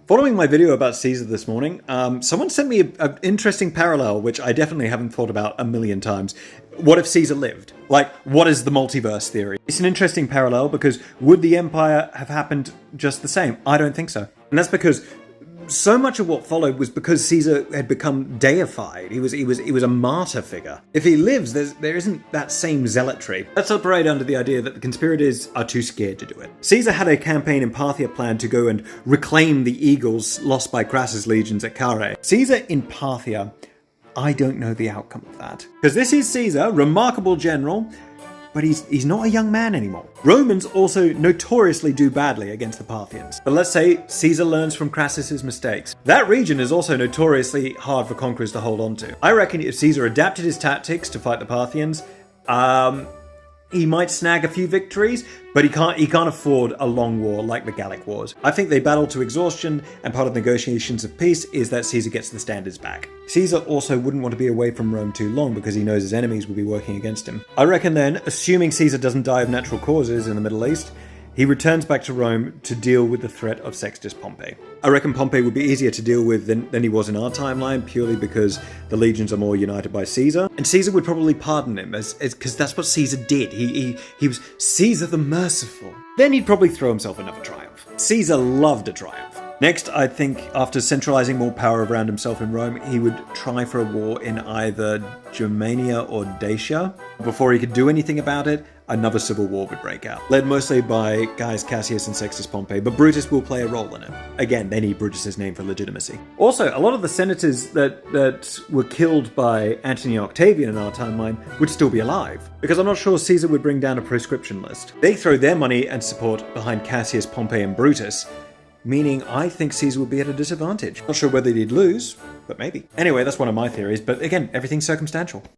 Following my video about Caesar this morning, someone sent me an interesting parallel, which I definitely haven't thought about a million times. What if Caesar lived? Like, what is the multiverse theory? It's an interesting parallel because would the Empire have happened just the same? I don't think so. And that's because so much of what followed was because Caesar had become deified. He was a martyr figure. If he lives, there isn't that same zealotry. Let's operate under the idea that the conspirators are too scared to do it. Caesar had a campaign in Parthia planned to go and reclaim the eagles lost by Crassus' legions at Carrhae. Caesar in Parthia, I don't know the outcome of that. Because this is Caesar, remarkable general, but he's not a young man anymore. Romans also notoriously do badly against the Parthians. But let's say Caesar learns from Crassus' mistakes. That region is also notoriously hard for conquerors to hold on to. I reckon if Caesar adapted his tactics to fight the Parthians, he might snag a few victories, but he can't afford a long war like the Gallic Wars. I think they battle to exhaustion, and part of the negotiations of peace is that Caesar gets the standards back. Caesar also wouldn't want to be away from Rome too long because he knows his enemies will be working against him. I reckon then, assuming Caesar doesn't die of natural causes in the Middle East, he returns back to Rome to deal with the threat of Sextus Pompey. I reckon Pompey would be easier to deal with than he was in our timeline, purely because the legions are more united by Caesar. And Caesar would probably pardon him, because that's what Caesar did. He was Caesar the Merciful. Then he'd probably throw himself another triumph. Caesar loved a triumph. Next, I think after centralizing more power around himself in Rome, he would try for a war in either Germania or Dacia. Before he could do anything about it, another civil war would break out, led mostly by Gaius Cassius and Sextus Pompey, but Brutus will play a role in it. Again, they need Brutus's name for legitimacy. Also, a lot of the senators that were killed by Antony Octavian in our timeline would still be alive, because I'm not sure Caesar would bring down a proscription list. They throw their money and support behind Cassius, Pompey, and Brutus, meaning I think Caesar would be at a disadvantage. Not sure whether he'd lose, but maybe. Anyway, that's one of my theories, but again, everything's circumstantial.